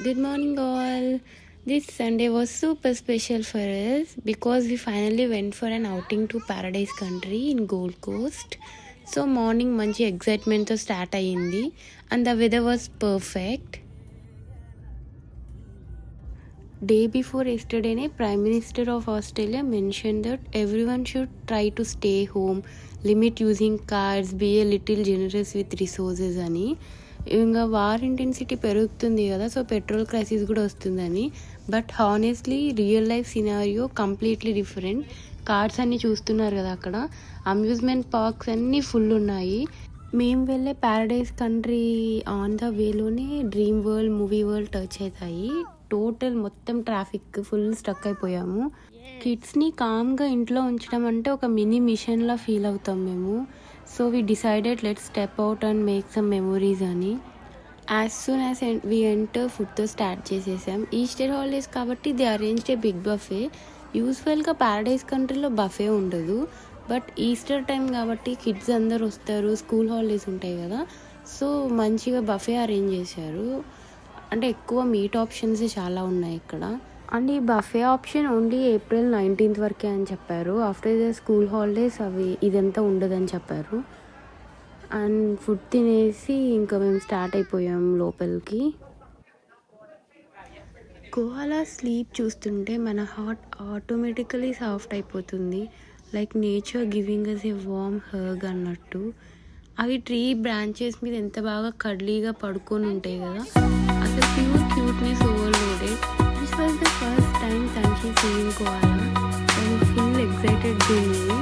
Good morning, all. This Sunday was super special for us because we finally went for an outing to Paradise Country in Gold Coast. So morning manchi excitement తో start అయ్యింది and the weather was perfect. Day before yesterday, Prime Minister of Australia mentioned that everyone should try to stay home, limit using cars, be a little generous with resources అని. ఇంకా war intensity పెరుగుతుంది కదా, so petrol crisis కూడా వస్తుందని. But honestly real life scenario completely different. Cars అన్నీ చూస్తున్నారు కదా అక్కడ, అమ్యూజ్మెంట్ పార్క్స్ అన్నీ ఫుల్ ఉన్నాయి. మేము వెళ్ళే ప్యారడైజ్ కంట్రీ ఆన్ ద వేలోనే dream world, movie world touch అవుతాయి. టోటల్ మొత్తం ట్రాఫిక్ ఫుల్ స్టక్ అయిపోయాము. కిడ్స్ని కామ్గా ఇంట్లో ఉంచడం అంటే ఒక మినీ మిషన్లా ఫీల్ అవుతాం మేము. So we decided let step out and make some memories అని. As soon as we enter ఫుడ్తో స్టార్ట్ చేసేసాం. ఈస్టర్ హాలిడేస్ కాబట్టి the arranged a big buffet. యూజువల్గా ప్యారడైజ్ కంట్రీలో బఫే ఉండదు, బట్ ఈస్టర్ టైం కాబట్టి కిడ్స్ అందరు వస్తారు, స్కూల్ హాలిడేస్ ఉంటాయి కదా, సో మంచిగా బఫే అరేంజ్ చేశారు. అంటే ఎక్కువ మీట్ ఆప్షన్స్ చాలా ఉన్నాయి ఇక్కడ. అండ్ ఈ buffet option only April 19th వరకే అని చెప్పారు. ఆఫ్టర్ ద స్కూల్ హాలిడేస్ అవి ఇదంతా ఉండదని చెప్పారు. అండ్ ఫుడ్ తినేసి ఇంకా మేము స్టార్ట్ అయిపోయాం లోపలికి. కోఆలా స్లీప్ చూస్తుంటే మన హార్ట్ ఆటోమేటికలీ సాఫ్ట్ అయిపోతుంది, లైక్ నేచర్ గివింగ్ అస్ ఏ వార్మ్ హగ్ అన్నట్టు. అవి ట్రీ బ్రాంచెస్ మీద ఎంత బాగా కడ్లీగా పడుకొని ఉంటాయి కదా, అసలు pure cuteness overloaded. This was the first time Tanshi seeing koala. నేను ఫుల్ ఎక్సైటెడ్ దీన్ని.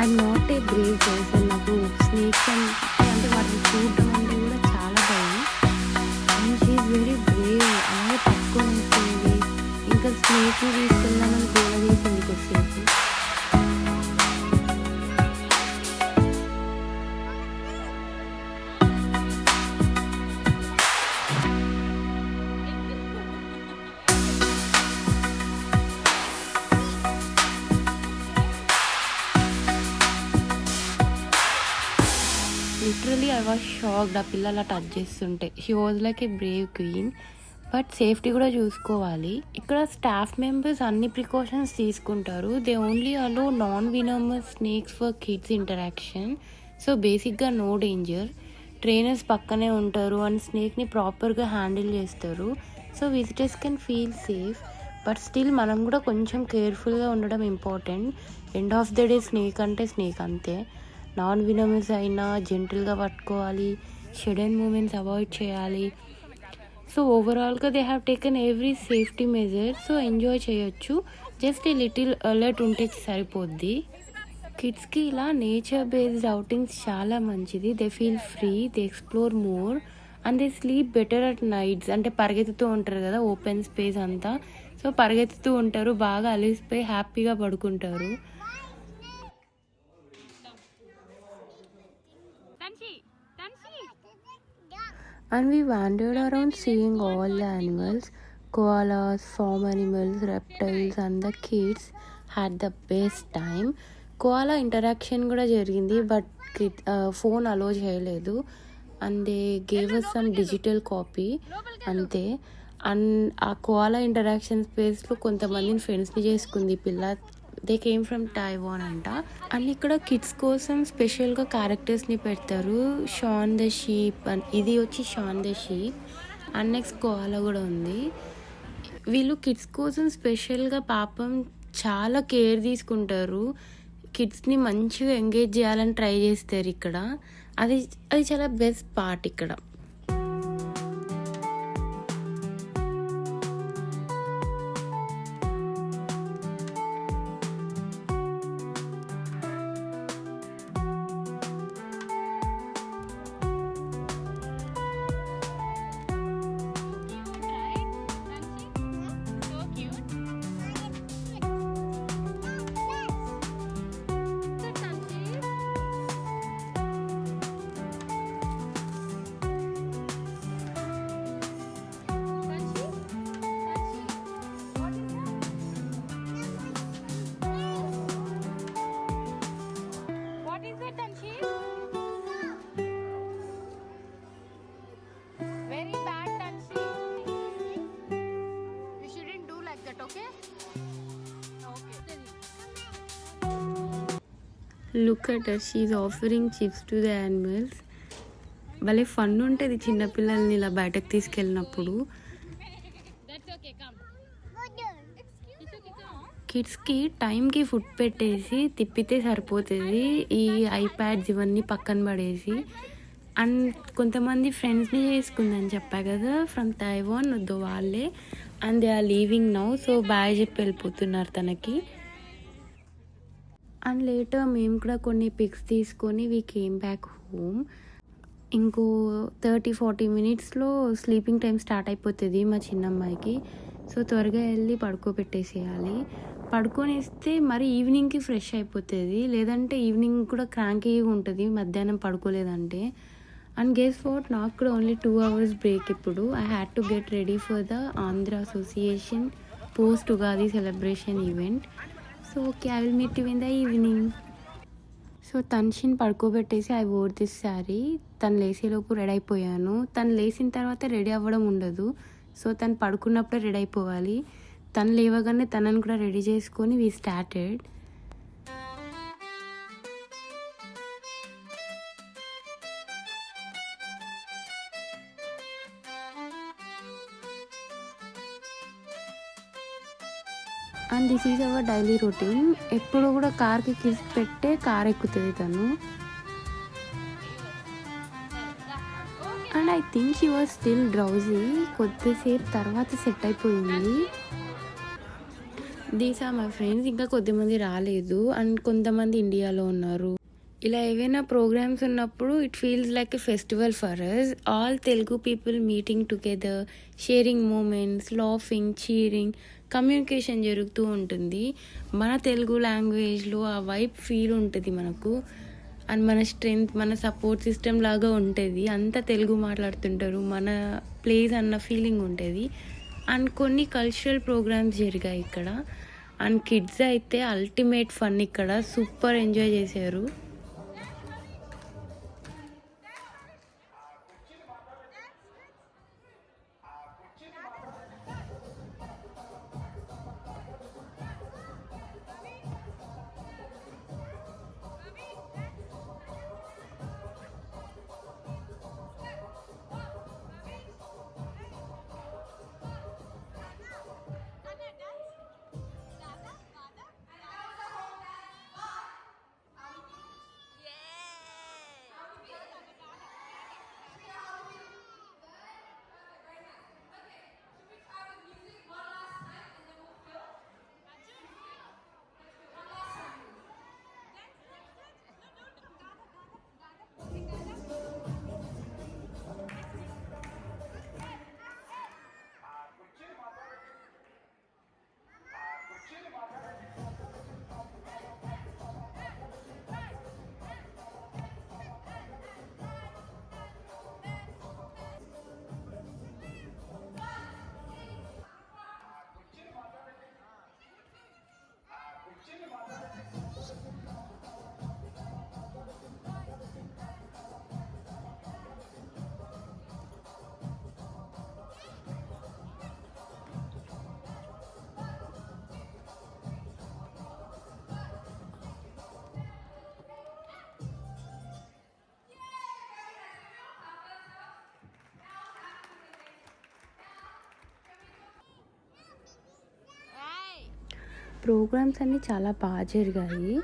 I'm not a brave person. నాకు స్నేక్స్ అంటే వాటిని చూడడం అంటే కూడా చాలా భయం. And she is very brave. అలాగే పట్టుకొని ఉంటుంది. ఇంకా స్నేక్ని తీసుకెళ్దామని గోల చేసింది కొద్దిసేపు. లిటరలీ ఐ వాజ్ షాక్డ్ ఆ పిల్ల అలా టచ్ చేస్తుంటే. She was like a brave queen. But safety కూడా చూసుకోవాలి. ఇక్కడ స్టాఫ్ మెంబర్స్ అన్ని ప్రికాషన్స్ తీసుకుంటారు. They only allow non venomous snakes for kids interaction. So బేసిక్గా నో డేంజర్. ట్రైనర్స్ పక్కనే ఉంటారు అండ్ స్నేక్ని ప్రాపర్గా హ్యాండిల్ చేస్తారు. So visitors can feel safe. But still మనం కూడా కొంచెం కేర్ఫుల్గా ఉండడం important. End of the day snake అంటే స్నేక్ అంతే. నాన్ వినమస్ అయినా జెంటిల్గా పట్టుకోవాలి, సడన్ మూమెంట్స్ అవాయిడ్ చేయాలి. సో ఓవరాల్గా they have taken every safety measure. So enjoy చేయొచ్చు. జస్ట్ ఏ లిటిల్ అలర్ట్ ఉంటే సరిపోద్ది. కిడ్స్కి ఇలా నేచర్ బేస్డ్ అవుటింగ్స్ చాలా మంచిది. They feel free, they explore more and they sleep better at nights. అంటే పరిగెత్తుతూ ఉంటారు కదా, ఓపెన్ స్పేస్ అంతా. సో పరిగెత్తుతూ ఉంటారు, బాగా అలిసిపోయి హ్యాపీగా పడుకుంటారు. And we wandered around seeing all the animals, koalas, farm animals, reptiles, and the kids had the best time. Koala interaction కూడా జరిగింది, బట్ ఫోన్ అలో చేయలేదు. And they gave us some digital copy అంతే. And ఆ koala interaction స్పేస్లో కొంతమందిని ఫ్రెండ్స్ని చేసుకుంది పిల్ల. దే కేమ్ ఫ్రమ్ టైవాన్ అంట. అండ్ ఇక్కడ కిడ్స్ కోసం స్పెషల్గా క్యారెక్టర్స్ని పెడతారు. షాన్ ద షీప్ అండ్ ఇది వచ్చి Shaun the sheep. And next koala కూడా ఉంది. వీళ్ళు కిడ్స్ కోసం స్పెషల్గా పాపం చాలా కేర్ తీసుకుంటారు. కిడ్స్ని మంచిగా ఎంగేజ్ చేయాలని ట్రై చేస్తారు ఇక్కడ. అది చాలా బెస్ట్ పార్ట్ ఇక్కడ. Look at her, she is offering chips to the animals. భలే ఫన్ ఉంటుంది చిన్నపిల్లల్ని ఇలా బయటకు తీసుకెళ్ళినప్పుడు. కిడ్స్కి టైంకి ఫుడ్ పెట్టేసి తిప్పితే సరిపోతుంది, ఈ ఐప్యాడ్స్ ఇవన్నీ పక్కన పడేసి. అండ్ కొంతమంది ఫ్రెండ్స్ని చేసుకుందని చెప్పా కదా ఫ్రమ్ తైవాన్, వద్దు వాళ్ళే. And they are leaving now, so bye చెప్పి వెళ్ళిపోతున్నారు తనకి. అండ్ లేటర్ మేము కూడా కొన్ని పిక్స్ తీసుకొని వీ కేమ్ బ్యాక్ హోమ్. ఇంకో 30-40 మినిట్స్లో స్లీపింగ్ టైం స్టార్ట్ అయిపోతుంది మా చిన్నమ్మాయికి. సో త్వరగా వెళ్ళి పడుకోబెట్టేసేయాలి. పడుకొనిస్తే మరి ఈవినింగ్కి ఫ్రెష్ అయిపోతుంది, లేదంటే ఈవినింగ్ కూడా క్రాంకీగా ఉంటుంది మధ్యాహ్నం పడుకోలేదంటే. అండ్ గెస్ వాట్, నాకు కూడా ఓన్లీ 2 hours బ్రేక్ ఇప్పుడు. I had to get ready for the Andhra association post Ugadi celebration event. So okay, I will meet you in the evening. So తన్షిని పడుకోబెట్టేసి ఐ వోర్ దిస్ శారీ. తను లేసేలోపు రెడీ అయిపోయాను. తను లేచిన తర్వాత రెడీ అవ్వడం ఉండదు, సో తను పడుకున్నప్పుడే రెడీ అయిపోవాలి. తను లేవగానే తనని కూడా రెడీ చేసుకొని we started. And this is our daily routine. ఎప్పుడు కూడా కార్కి కిస్ పెట్టే కార్ ఎక్కుతుంది తను. And I think she was still drowsy. కొద్దిసేపు తర్వాత సెట్ అయిపోయింది. These are my friends. ఇంకా కొద్దిమంది రాలేదు అండ్ కొంతమంది ఇండియాలో ఉన్నారు. ఇలా ఏవైనా ప్రోగ్రామ్స్ ఉన్నప్పుడు it feels like a festival for us. All Telugu people meeting together, sharing moments, laughing, cheering, communication జరుగుతూ ఉంటుంది. మన తెలుగు లాంగ్వేజ్లో ఆ వైబ్ ఫీల్ ఉంటుంది మనకు. అండ్ మన స్ట్రెంగ్త్, మన సపోర్ట్ సిస్టమ్ లాగా ఉంటుంది. అంతా తెలుగు మాట్లాడుతుంటారు, మన ప్లేస్ అన్న ఫీలింగ్ ఉంటుంది. అండ్ కొన్ని కల్చరల్ ప్రోగ్రామ్స్ జరిగాయి ఇక్కడ. అండ్ కిడ్స్ అయితే అల్టిమేట్ ఫన్, ఇక్కడ సూపర్ ఎంజాయ్ చేశారు. ప్రోగ్రామ్స్ అన్నీ చాలా బాగా జరిగాయి.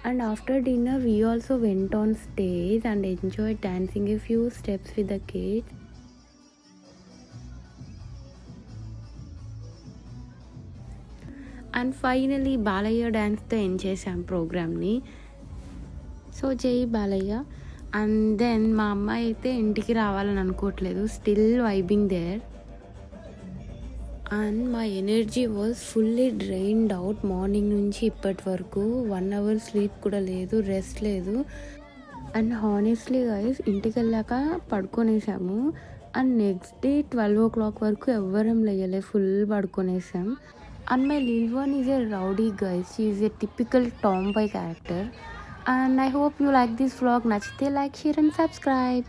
And after dinner we also went on stage and enjoy dancing a few steps with the kids. And finally Balayya డ్యాన్స్తో ఎండ్ చేసాం ప్రోగ్రామ్ని. సో జై బాలయ్య. అండ్ దెన్ మా అమ్మాయి అయితే ఇంటికి రావాలని అనుకోవట్లేదు, స్టిల్ వైబింగ్ దేర్. అండ్ మా energy was fully drained out. Morning నుంచి ఇప్పటి వరకు 1 hour స్లీప్ కూడా లేదు, రెస్ట్ లేదు. అండ్ హానెస్ట్లీ గైస్, ఇంటికి వెళ్ళాక పడుకొనేసాము. అండ్ నెక్స్ట్ డే 12 o'clock వరకు ఎవ్వరం లేయలే, ఫుల్ పడుకొనేసాం. And my little one is a rowdy guys. She is a typical tomboy character. And I hope you like this vlog. నచ్చితే like, share and subscribe.